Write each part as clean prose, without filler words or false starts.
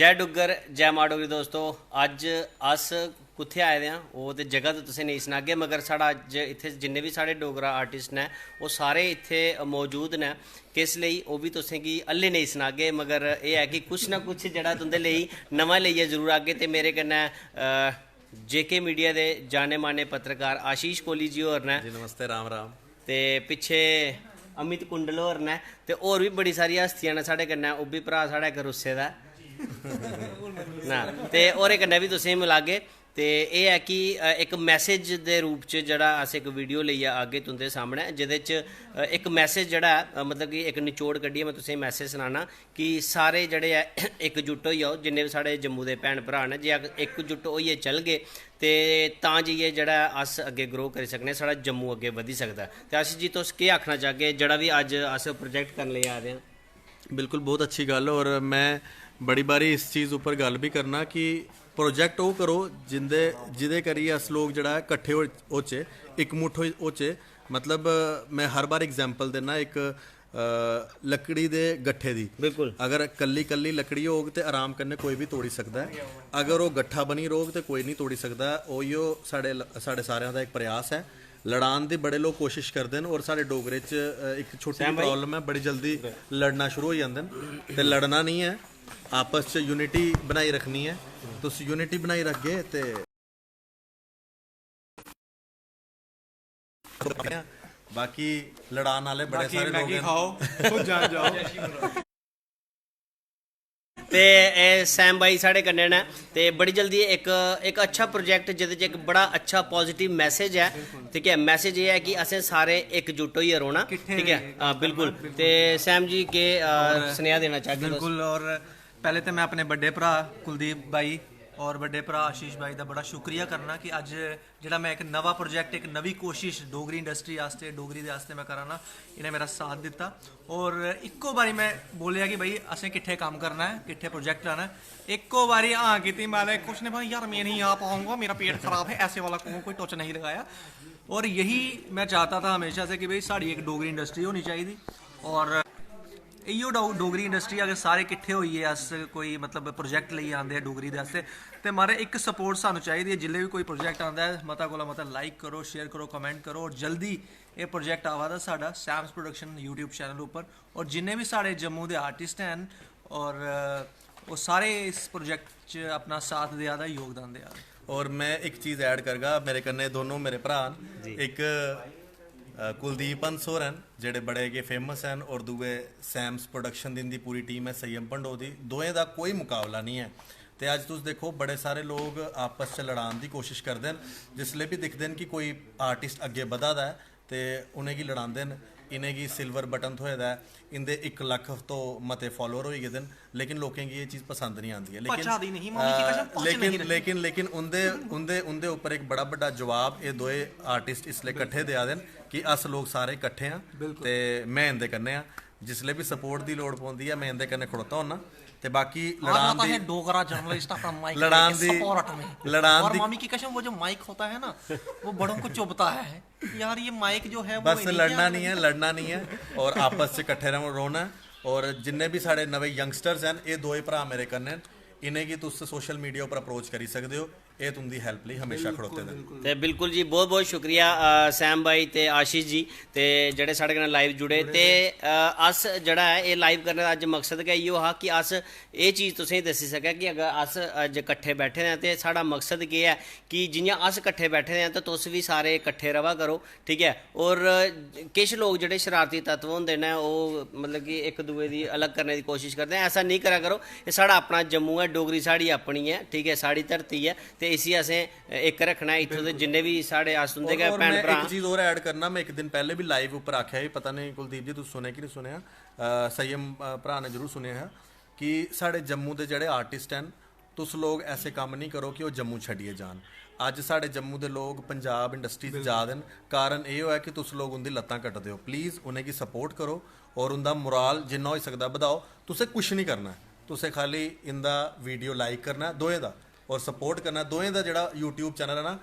जय डुग्गर जय मां डोगरी दोस्तों। अज अस कुत्थे आए दे आं ओह् ते जगह तो तुसें नहीं सनागे, मगर साढ़ा अज इत्थे जिन्ने भी साढ़े डोगरा आर्टिस्ट ने ओह् सारे इत्थे मौजूद ने। किस लेई ओह् भी तुसें गी हल्ले नहीं सनागे, मगर एह् है कि कुछ ना कुछ जेह्ड़ा तुंदे लेई नमां लेइयै जरूर आगे। ते मेरे कन्नै जेके मीडिया दे जाने माने पत्रकार आशीष कोहली जी होर ने जी, नमस्ते, राम राम। ते पिच्छे अमित कुंडल होर ने ते होर भी बड़ी सारी हस्तियां ने साढ़े कन्नै। ओह् बी भ्राऽ साढ़ा इक रुस्से दा ना ते ओह्दे कन्नै भी तुसेंगी मिलागे। ते एह् है कि इक मैसेज दे रूप च जेह्ड़ा अस इक वीडियो लेइयै आगे तुंदे सामने, जेह्दे च इक मैसेज जेह्ड़ा है मतलब कि इक निचोड़ कड्ढियै मैं तुसेंगी मैसेज सनाना कि सारे जेह्ड़े ऐ इकजुट होई जाओ। जिन्ने भी साढ़े जम्मू दे भैन भ्राऽ न, जे इकजुट होइयै चलगे ते तां जाइयै जेह्ड़ा अस अग्गे ग्रो करी सकने, साढ़ा जम्मू अग्गे बधी सकदा है। ते आशीष जी तुस केह् आखना चाहगे जेह्ड़ा भी अज्ज अस प्रोजेक्ट करने लेई आ रहे हैं? बिल्कुल, बहुत अच्छी गल। और मैं बड़ी बारी इस चीज़ उप्पर गल भी करना कि प्रोजेक्ट वो करो जिदे करियै अस लोग जेह्ड़ा है कट्ठे होचे, इकमुठ होचे। मतलब मैं हर बार एग्जाम्पल देना एक लकड़ी दे गट्ठे दी। बिल्कुल, अगर कल्ली कल्ली लकड़ी होग ते आराम कन्नै कोई भी तोड़ी सकदा है, अगर वो गट्ठा बनी रहोग ते कोई नहीं तोड़ी सकदा। ओहियो साढ़े सारेयां दा एक प्रयास है। लड़ान दी बड़े लोग कोशिश करते हैं और साढ़े डोगरे च एक छोटी जी प्रॉब्लम है, बड़ी जल्दी लड़ना शुरू हो जाते हैं। ते लड़ना नहीं है, आपस च यूनिटी बनाई रखनी है। तुस यूनिटी बनाई रखगे ते बाकी लड़ान वाले बड़े सारे लोग हैं। ते सैम भाई साढ़े कन्नै ने ते बड़ी जल्दी एक अच्छा प्रोजेक्ट जिहदे च एक बड़ा अच्छा पॉजिटिव मैसेज है। ठीक है, मैसेज ये है कि असें सारे इकजुट होइयै रौह्ना। ठीक है, बिल्कुल। ते सैम जी केह् सनेहा देना चाहगे? बिल्कुल। और पहले तो मैं अपने बड़े भरा कुलदीप भाई और बड़े भरा आशीष भाई का बड़ा शुक्रिया करना कि अज जेह्ड़ा मैं एक नवा प्रोजेक्ट, एक नवी कोशिश डोगरी इंडस्ट्री आस्ते, डोगरी दे आस्ते मैं करा ना, इन्हें मेरा साथ दिता। और इक्को बारी मैं बोलिया कि भाई असें किट्ठे काम करना है, किट्ठे प्रोजेक्ट लाना है। इक्को बारी हाँ की मैं कुछ ने भाई यार मैं नहीं आ पाऊंगा, मेरा पेट खराब है, ऐसे वाला कोई टच नहीं लगाया। और यही मैं चाहता था हमेशा से कि भाई साड़ी एक डोगरी इंडस्ट्री होनी चाहिए। और इयो डोगरी इंडस्ट्री अगर सारे किट्ठे होइए अस कोई मतलब प्रोजेक्ट लेइयै आंदे हैं डोगरी दे आस्ते, ते मारे एक सपोर्ट सानू चाहिदी है। जिल्ले भी कोई प्रोजेक्ट आंदा है मता कोला मता लाइक करो, शेयर करो, कमेंट करो। और जल्दी ये प्रोजेक्ट आवा दा साडा सैम्स प्रोडक्शन यूट्यूब चैनल उपर। और जिन्ने भी साढ़े जम्मू दे आर्टिस्ट हैं और वो सारे इस प्रोजेक्ट च अपना साथ देआ दा, योगदान देआ दा। और मैं एक चीज़ ऐड करगा, मेरे कन्नै दोनों मेरे भरा न, एक कुलदीप हंस होर हैं जेह्ड़े बड़े गै फेमस हैं, और दुए सैम्स प्रोडक्शन दी पूरी टीम है संयम भंडो दी। दोएं दा कोई मुकाबला नहीं है। ते अज तुस देखो बड़े सारे लोग आपस च लड़ान दी कोशिश करते हैं, जिसले भी दिखते हैं कि कोई आर्टिस्ट अग्गे बधा दा है ते उनेंगी लड़ांदे न। इनेंगी सिल्वर बटन थ्होए दा है, इंदे 1 लक्ष तो मते फॉलोअर हो गेदे न, लेकिन लोकें गी ये चीज़ पसंद नहीं आती है। लेकिन उंदे ऊपर एक बड़ा बड्डा जवाब ये दोए आर्टिस्ट इसलिए कट्ठे देआ दे न कि अस लोग सारे कट्ठे हाँ ते मैं इंदे कन्नै हाँ। जिसले भी सपोर्ट की लोड़ पौंदी है मैं इंदे कन्नै खड़ोता होना। ते बाकी लड़ान दी डोगरा जर्नलिस्ट अपना माइक लड़ान दी मामी की कसम, वो जो माइक होता है ना वो बड़ों को चुभता है यार। ये माइक जो है बस लड़ना नहीं है और आपस च कट्ठे रोना। और जिन्ने भी साढ़े नवे यंगस्टर्स हैं, ये दो भरा मेरे कन्नै, इन्हें गी तुस सोशल मीडिया पर अप्रोच करी सकते हो। ये तुंदी हेल्प लई हमेशा खड़ोते न। ते बिल्कुल जी, बहुत बहुत शुक्रिया सैम भाई ते आशीष जी ते जेह्ड़े साढ़े कन्नै लाइव जुड़े। ते अस जेह्ड़ा है ये लाइव करने दा अज्ज मकसद गै इयो हा कि अस ये चीज़ तुसेंगी दस्सी सकै कि अगर अस अज्ज कट्ठे बैठे दे आं ते साढ़ा मकसद केह् है कि जियां अस कट्ठे बैठे दे आं ते तुस भी सारे कट्ठे रवा करो। ठीक है, और किश लोग जेह्ड़े शरारती तत्व होंदे न ओह् मतलब कि इक दूए दी अलग करने की कोशिश करते हैं। ऐसा नहीं करा करो, ये साढ़ा अपना जम्मू है, डोगरी साढ़ी अपनी है। ठीक है, साढ़ी धरती है ते इसी असें एक रखना है। इत्थों दे जिन्ने भी साढ़े अस तुंदे गै भैन भ्रा। एक चीज़ और ऐड करना, मैं एक दिन पहले भी लाइव उपर आख्या, पता नहीं कुलदीप जी तुस सुने कि नहीं सुनेआ, संयम भरा ने जरूर सुनेआ है कि साढ़े जम्मू दे जेह्ड़े आर्टिस्ट हैं, तुस लोग ऐसे कम्म नहीं करो कि वो जम्मू छड्डियै जान। अज साढ़े जम्मू दे लोग पंजाब इंडस्ट्री च जा दे न, कारण ये है कि तुस लोग उंदी लत्तां कट्टदे हो। प्लीज़ उनेंगी सपोर्ट करो और उनका मोराल जिन्ना होई सकदा बधाओ। तुसें कुछ नहीं करना, तुसें खाली इंदा वीडियो लाइक करना दोएं दा और सपोर्ट करना। दोएं दा जेह्ड़ा यूट्यूब चैनल है ना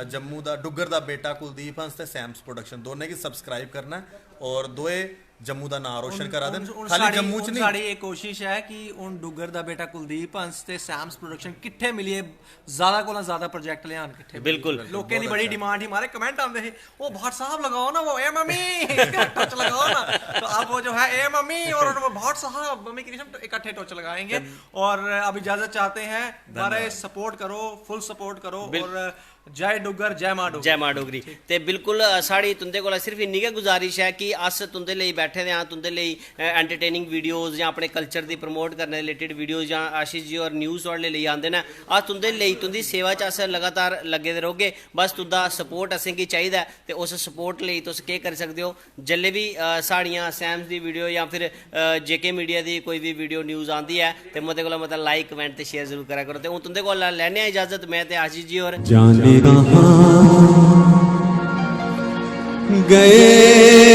जम्मू दा डुग्गर दा बेटा कुलदीप हंस ते सैम्स प्रोडक्शन, दोनें गी सबसक्राइब करना और दोए ਜੰਮੂ ਦਾ ਨਾਂ ਰੋਸ਼ਨ ਕਰਾ ਦੇਣ ਹੁਣ ਖਾਲੀ ਜੰਮੂ ਚ ਨਹੀਂ ਸਾਡੀ ਇਹ ਕੋਸ਼ਿਸ਼ ਹੈ ਕਿ ਹੁਣ ਡੁੱਗਰ ਦਾ ਬੇਟਾ ਕੁਲਦੀਪ ਹੰਸ ਤੇ ਸੈਮਸ ਪ੍ਰੋਡਕਸ਼ਨ ਕਿੱਥੇ ਮਿਲੀਏ ਜ਼ਿਆਦਾ ਕੋਲੋਂ ਜ਼ਿਆਦਾ ਪ੍ਰੋਜੈਕਟ ਲਿਆਣ ਕਿੱਥੇ ਬਿਲकुल ਲੋਕਾਂ ਦੀ ਬੜੀ डिमांड ही हमारे कमेंट आते हैं वो भाट साहब लगाओ ना वो ए मम्मी टच लगाओ ना तो अब वो जो है ए मम्मी और वो भाट साहब मम्मी कृष्ण इकट्ठे टच लगाएंगे और अब इजाजत चाहते हैं हमारे सपोर्ट करो फुल सपोर्ट करो और जय डुगर जय मां डुगर जय मां डोगरी ते बिल्कुल साड़ी तुंदे कोल सिर्फ इन्नी गै गुजारिश है कि अस तुंदे लेई बैठे दे हां तुंदे लेई एंटरटेनिंग वीडियोस या अपने कल्चर दी प्रमोट करने रिलेटेड वीडियोस या आशीष जी और न्यूज़ वाले लेई आंदे न अस तुंदे लेई तुंदी सेवा च अस लगातार लगे दे रहोगे बस तुंदा सपोर्ट असें गी चाहिदा ते उस सपोर्ट लेई तुस केह् करी सकदे हो जेल्लै भी साड़ियां सैम्स दी वीडियो या फिर जेके मीडिया दी कोई भी वीडियो न्यूज़ आंदी है ते मते कोला मता लाइक कमेंट ते शेयर जरूर करा करो ते हुण तुंदे कोल लैने इजाजत मैं ते आशीष जी और जाने कहाँ गए